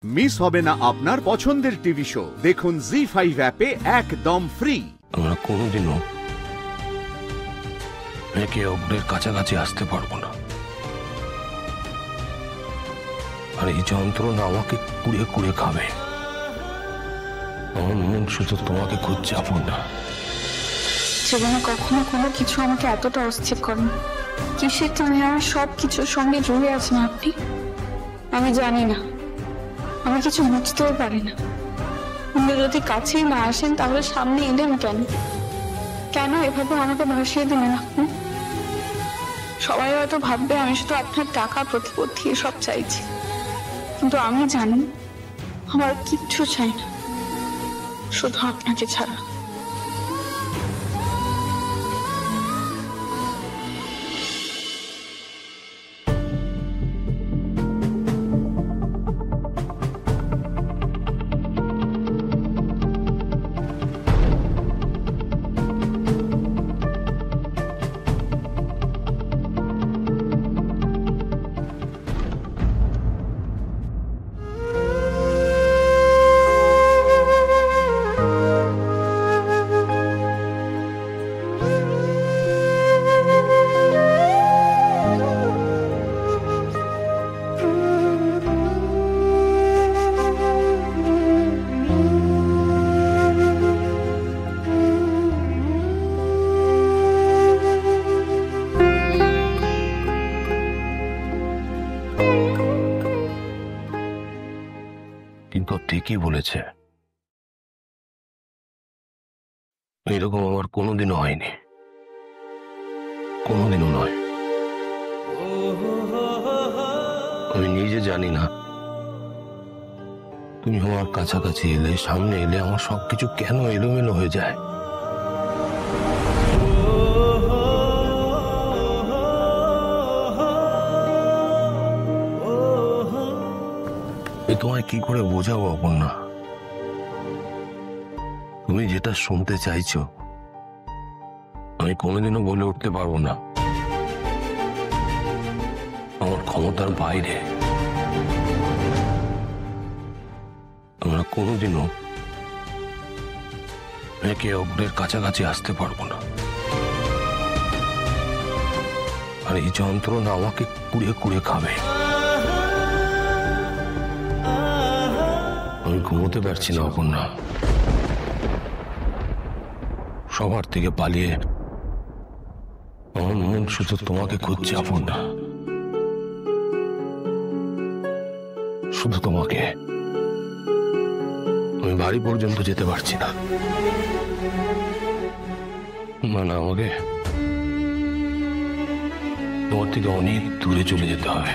Miss হবে না আপনার পছন্দের টিভি শো। দেখুন জি5 অ্যাপে একদম ফ্রি। আমরা কোনোদিনও একে অপরের কাছাকাছি আসতে পারবো না, আর এই যন্ত্রণা আমাকে কুড়ে কুড়ে খাবে। আমার মন শুধু তোমাকে খুঁজছে না। জীবনে কখনো কোনো কিছু আমাকে এতটা অস্থির করেন। কিসের টানে আমার সব কিছুর সঙ্গে জড়িয়ে আছেন আপনি, আমি জানি না। আমি কিছু বুঝতেও পারি না। আপনি যদি কাছেই না আসেন তাহলে সামনে এলেন কেন? কেন এভাবে আমাকে ভাসিয়ে দিলেন আপনি? সবাই হয়তো ভাববে আমি শুধু আপনার টাকা প্রতিপত্তি এসব চাইছি, কিন্তু আমি জানি আমার কিচ্ছু চাই না, শুধু আপনাকে ছাড়া। কিন্তু ঠিকই বলেছে, এরকম আমার কোনোদিনও হয়নি, কোনোদিনও নয়। আমি নিজে জানি না তুমি আমার কাছাকাছি এলে, সামনে এলে আমার সবকিছু কেন এলোমেলো হয়ে যায়। তোমায় কি করে বোঝাবো অপর্ণা? তুমি যেটা শুনতে চাইছো আমি কোনোদিনও বলে উঠতে পারবো না, আমার ক্ষমতার বাইরে। আমরা কোনোদিনও একে অপরের কাছাকাছি আসতে পারবো না, আর এই যন্ত্রণা আমাকে কুড়ে কুড়ে খাবে। আমি ঘুমোতে পারছি না অপর্ণা, সবার থেকে পালিয়ে আমার মন শুধু তোমাকে খুঁজছে অপর্ণা, শুধু তোমাকে। আমি বাড়ি পর্যন্ত যেতে পারছি না, মানে আমাকে তোমার থেকে অনেক দূরে চলে যেতে হবে,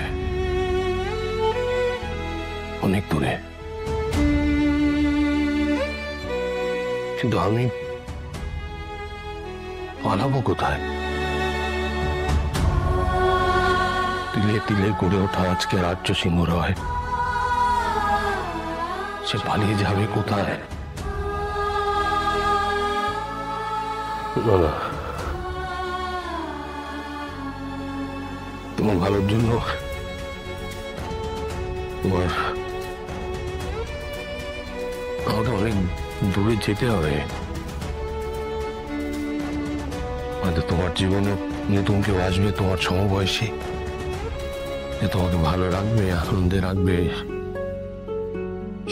অনেক দূরে। কিন্তু আমি পালাবো কোথায়? তিলে তিলে গড়ে ওঠা আজকে রাজ্য সিংহ রয়, সে পালিয়ে যাবে কোথায়? না, তোমার ভালোর জন্য তোমার আমাকে অনেক দূরে যেতে হবে। হয়তো তোমার জীবনে নতুন কেউ আসবে, তোমার সমবয়সী, যে তোমাকে ভালো রাখবে, আনন্দে রাখবে,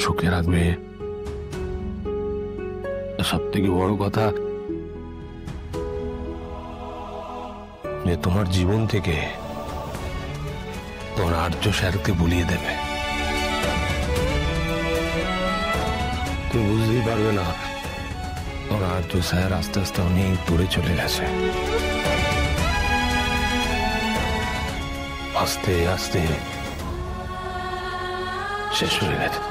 সুখে রাখবে। সব থেকে বড় কথা যে তোমার জীবন থেকে তোমার আর্য স্যারকে ভুলিয়ে দেবে। তুমি বুঝতেই পারবে না তোমার আর্য স্যার আস্তে আস্তে অনেক দূরে চলে গেছে, আস্তে আস্তে শেষ হয়ে গেছে।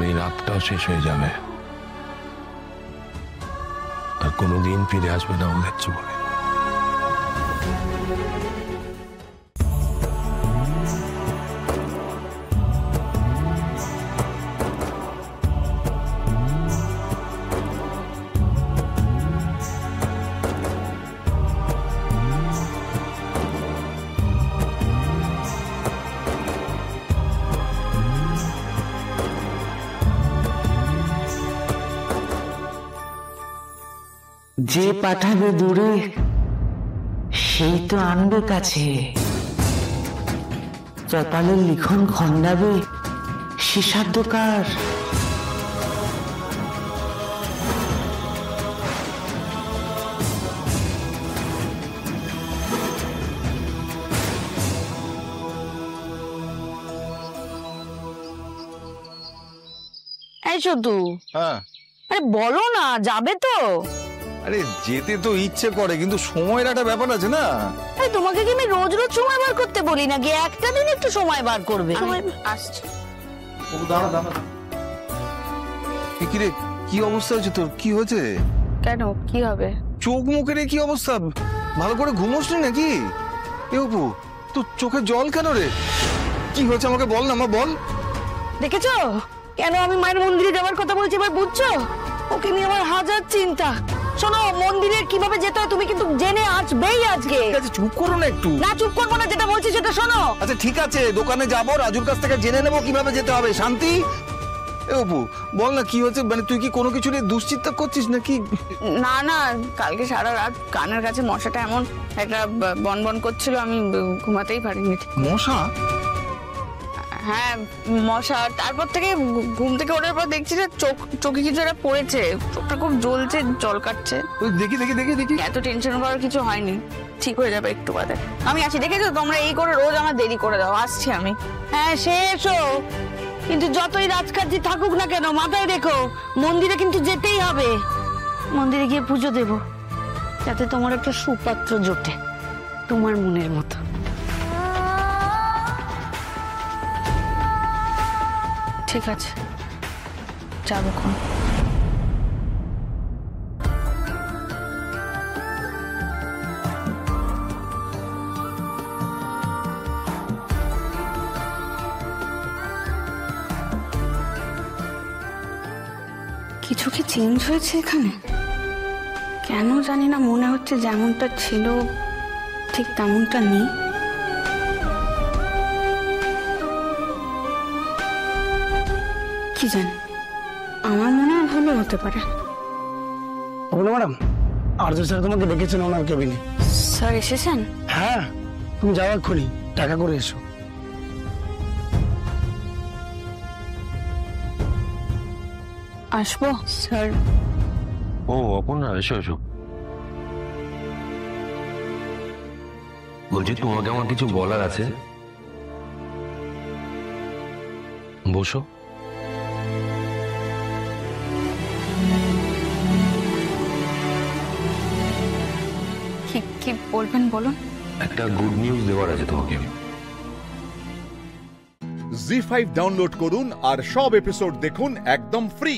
এই রাতটাও শেষ হয়ে যাবে, আর কোনোদিন ফিরে আসবে না আমাদের জীবনে। যে পাঠাবে দূরে সেই তো আনবে কাছে, কপালের লিখন খন্ডাবে সে সাধ্যকার। এই শুধু হ্যাঁ, আরে বলো না, যাবে তো? আরে যেতে তো ইচ্ছে করে, কিন্তু সময়ের একটা ব্যাপার আছে না। এই তোমাকে কি আমি রোজ রোজ সময় বার করতে বলি নাকি? একটা দিন একটু সময় বার করবে। আসছে। ও দাঁড়া দাঁড়া, কি রে, কি অবস্থা হচ্ছে তোর? কি হয়েছে? কেন, কি হবে? চোখ মুখের কি অবস্থা? ভালো করে ঘুমোসনি নাকি? এ অপু, তোর চোখে জল কেন রে? কি হয়েছে আমাকে বল না, মা বল। দেখেছো কেন আমি মায়ের মন্দিরে যাওয়ার কথা বলছি? এবার বুঝছো? ওকে নিয়ে আমার হাজার চিন্তা। শোনো, মন্দিরে কিভাবে যেতে হয় তুমি কিন্তু জেনে আসবেই আজকে। ঠিক আছে, চুপ করো না একটু। না, চুপ করবো না, যেটা বলছি সেটা শোনো। আচ্ছা ঠিক আছে, দোকানে যাবো, রাজুর কাছ থেকে জেনে নেবো কিভাবে যেতে হবে। শান্তি, এ অপু বল না কি হয়েছে? মানে তুই কি কোনো কিছু নিয়ে দুশ্চিন্তা করছিস নাকি? না না, কালকে সারা রাত কানের কাছে মশাটা এমন একটা বনবন করছিল, আমি ঘুমাতেই পারিনি। মশা? হ্যাঁ মশা। তারপর থেকে ঘুম থেকে ওঠার পর দেখছি যে চোখে কিছু একটা পড়েছে, চোখটা খুব জ্বলছে, জল কাটছে। ওই দেখি দেখি দেখি দেখি। এত টেনশন করার কিছু হয়নি, ঠিক হয়ে যাবে একটু বাদে। আমি আসি, দেখেছো তোমরা এই করে রোজ আমার দেরি করে দাও। আসছি আমি। হ্যাঁ সে এসো, কিন্তু যতই রাজকার্য থাকুক না কেন মাথায় রেখো মন্দিরে কিন্তু যেতেই হবে। মন্দিরে গিয়ে পুজো দেব, যাতে তোমার একটা সুপাত্র জোটে তোমার মনের মতো। ঠিক আছে, যাবো কোন। কিছু কি চেঞ্জ হয়েছে এখানে? কেন জানি না, মনে হচ্ছে যেমনটা ছিল ঠিক তেমনটা নেই। কি জানি, আমার মনে হয় ভুলও হতে পারে। বলো ম্যাডাম, আর্য স্যার তোমাকে ডেকেছেন ওনার কেবিনে। স্যার এসেছেন? হ্যাঁ, তুমি যাও এক্ষুনি, টাকা করে এসো। আসবো স্যার? ও অপর্ণা, এসো এসো। বলছি তোমাকে আমার কিছু বলার আছে, বসো। কি বলবেন বলুন। একটা গুড নিউজ দেওয়ার আছে তোমাকে। জি5 ডাউনলোড করুন আর সব এপিসোড দেখুন একদম ফ্রি।